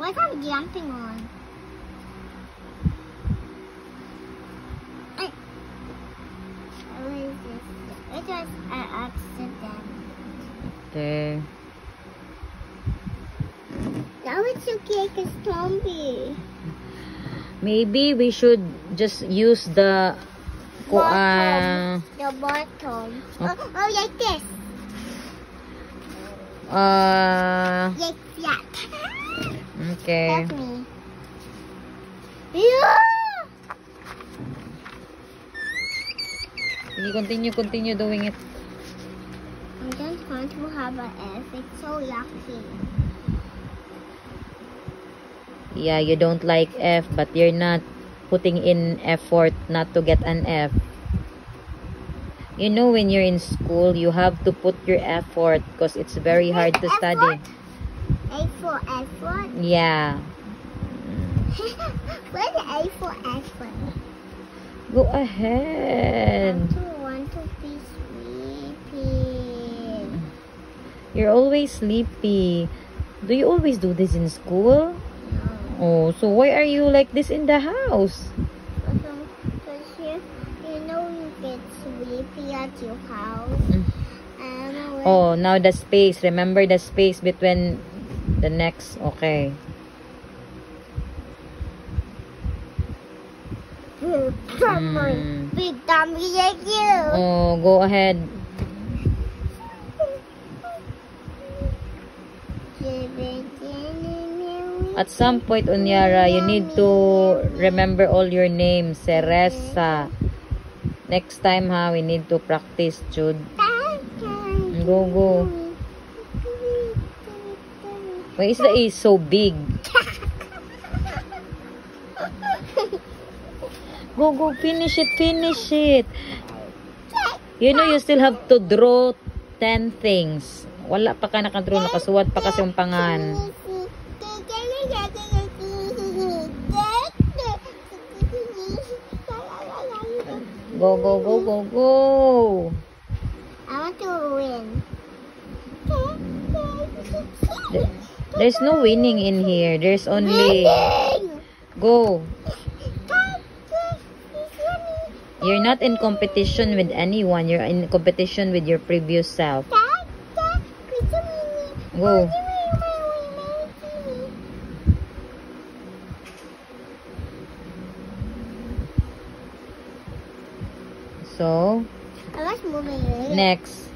What am I jumping on? What is this? It was an accident. Okay. Now it's okay because zombie. Maybe we should just use the Bottom. The bottom. Oh, like this. Like that. Okay. Help me. Yeah! Continue doing it. I just want to have an F. It's so yucky. Yeah, you don't like F, but you're not putting in effort not to get an F. You know, when you're in school, you have to put your effort because it's very hard to study. A for effort? Yeah. Where's A for effort? Go ahead. I want to be sleepy. You're always sleepy. Do you always do this in school? No. Oh, so why are you like this in the house? Because you know you get sleepy at your house. Oh, now the space. Remember the space between the next. Okay. Big dummy like you. Oh, go ahead. At some point, Onyara, you need to remember all your names. Ceresa. Next time, ha, we need to practice, Jude. Go. Why is the A so big? Go, finish it. You know, you still have to draw 10 things. Wala pa ka nakadraw, nakasuwat pa kasi yung pangan. Go. I want to win. There's no winning in here. There's only... Go. You're not in competition with anyone. You're in competition with your previous self. Go. So, next.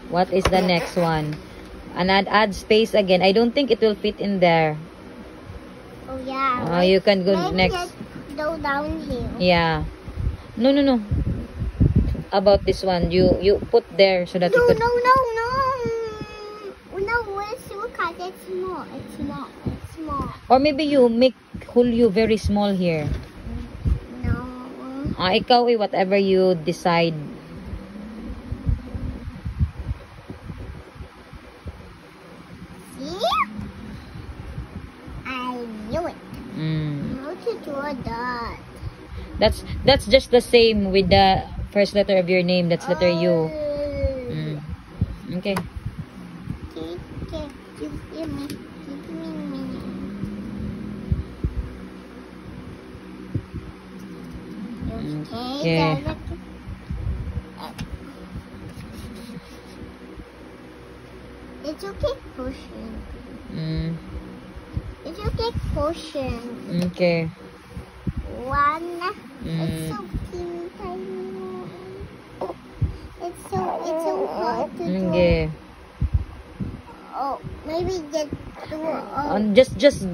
What is the next one? And add space again. I don't think it will fit in there. Oh, yeah. You can go Maybe next. Just go down here. Yeah. No. About this one, you put there so that you could. No. Let's look at it. It's small. Or maybe you make Julio very small here. No. Ikaw whatever you decide. See? I knew it. How to draw that? That's just the same with the first letter of your name. That's letter U. Okay. Give me a minute. Okay. It's okay pushing. It's okay pushing. Okay. One. It's so teeny tiny. It's so hard to draw. Okay. Oh, maybe get Just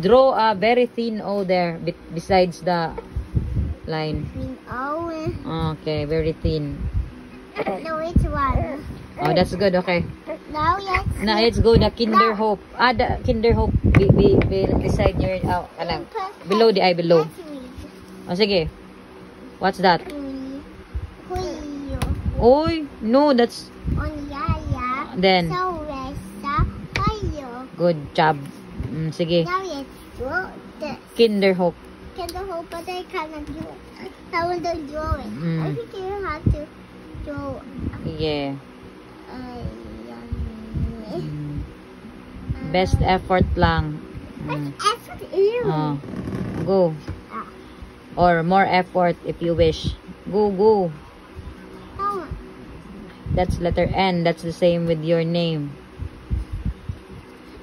draw a very thin O there besides the line. Okay, very thin. No, it's one. Oh, that's good. Okay. Now let's go the Kinder Hope. The Kinder Hope beside your below the eye below. Oh, sige. What's that? Oy, no, that's then. Good job. Sige. Now let's draw this. Kinder Hope. Kinder Hope, but I cannot do it. I want to draw it. I think you have to draw. Yeah. Best effort lang. Effort. Ew. Go. Or more effort if you wish. Go, go. Oh. That's letter N. That's the same with your name.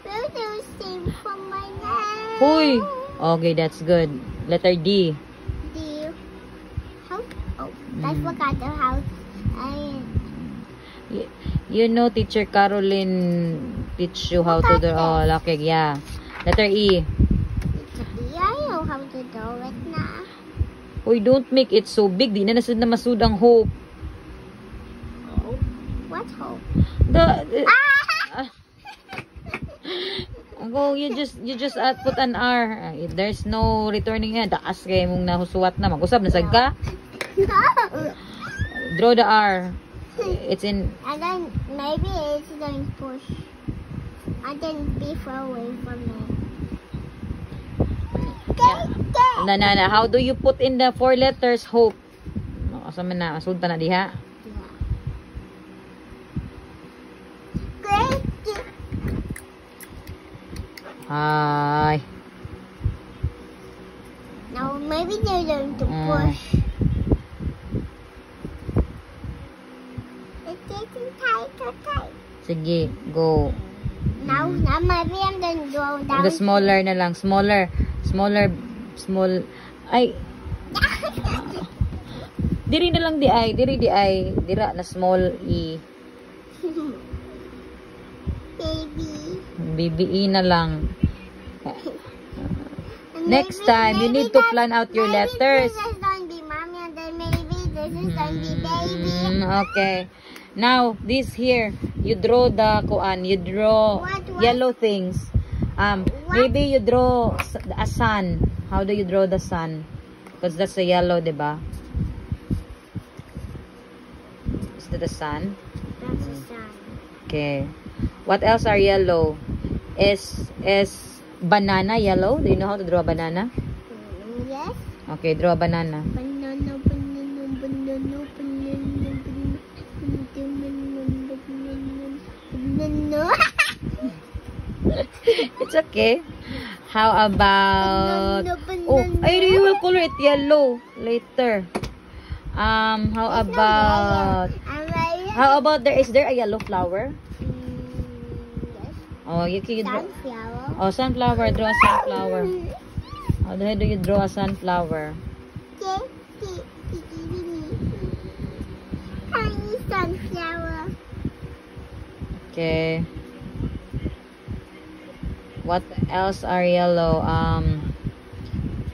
There's the same for my name. Huy! Okay, that's good. Letter D. The house. Oh, I forgot the house. You know, Teacher Caroline teach you how to do. Oh, okay, yeah. Letter E. I know how to do it now. Uy, don't make it so big. Di na nasud na masud ang hope. Oh, what hope? Go, you just put an R. There's no returning yan. Taas kay mong nahusuwat na. Mag-usab na sad ka. Draw the R. It's in. And then maybe it's going to push. And then be far away from me. Na. How do you put in the 4 letters? Hope. Asa man na. Masud pa na diha. Great. Hi. Now maybe they're going to push. It's getting tight. Sige, go. Now maybe I'm going to go down. The smaller na lang. Small. Ay. Diri na lang di ay. Dira na small E. BBE na lang. Next time, you need to plan out your letters. This is going to be mommy and then maybe this is going to be baby. Okay. Now, this here, you draw the kuan. You draw What? yellow things. Maybe you draw a sun. How do you draw the sun? Because that's a yellow, diba? Is that the sun? That's a sun. Okay. What else are yellow? Is banana yellow? Do you know how to draw a banana? Yes. Okay, draw a banana. Banana. It's okay. How about... Oh, you will color it yellow later. How about is there a yellow flower? Oh, you can draw. Sunflower. Oh, sunflower. Draw a sunflower. How the heck do you draw a sunflower? Tiny sunflower. Okay. What else are yellow?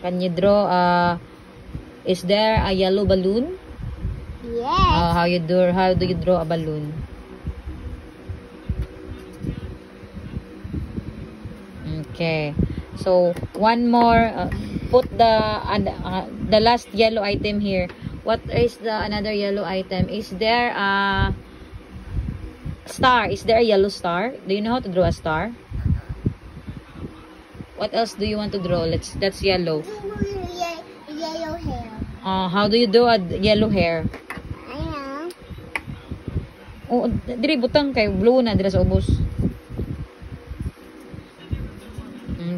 Can you draw is there a yellow balloon? Yes. How do you draw a balloon? Okay. So one more. Put the last yellow item here. What is the another yellow item? Is there a star? Is there a yellow star? Do you know how to draw a star? What else do you want to draw? That's yellow. Yellow hair. How do you draw a yellow hair? I know. Oh, diri butang kay blue na dira sa ubos.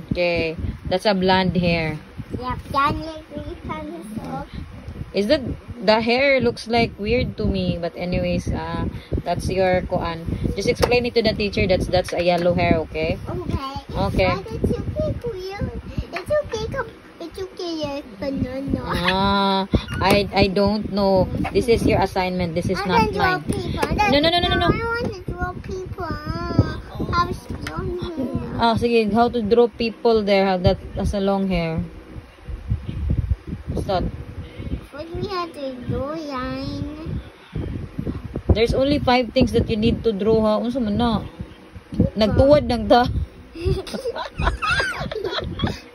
Okay, that's a blonde hair. Yep, that like really kind of soft. Is that the hair looks like weird to me, but anyways, that's your koan. Just explain it to the teacher. That's a yellow hair, okay? Okay. Okay. But it's okay, kuya. It's okay. It's okay. Banana. I don't know. This is your assignment. This is not mine. No. No. I want to draw people. How long hair? Sige, how to draw people there? How that has a long hair. What's that? What we have to draw line. There's only 5 things that you need to draw, ha? Unsa man na? Nagtuwad nang ta.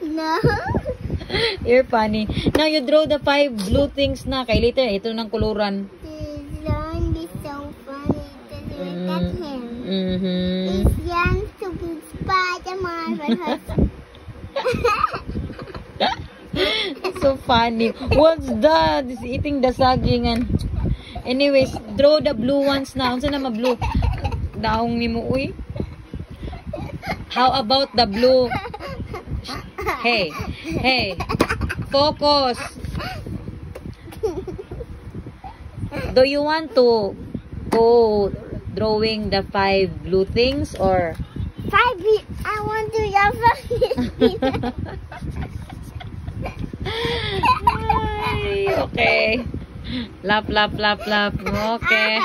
No. You're funny. Now you draw the 5 blue things na. Kay later, ito nang kuluran. This line is so funny. Look at him. Mm-hmm. This young stupid Spider-Man. So funny. What's that? This eating the sagingan. Anyways, draw the blue ones na. Unsa na ma-blue? Daong ni mo, uy. How about the blue? Hey, hey, focus. Do you want to go drawing the 5 blue things or? 5. I want to have Ay, okay. Lap, lap, lap, lap. Okay.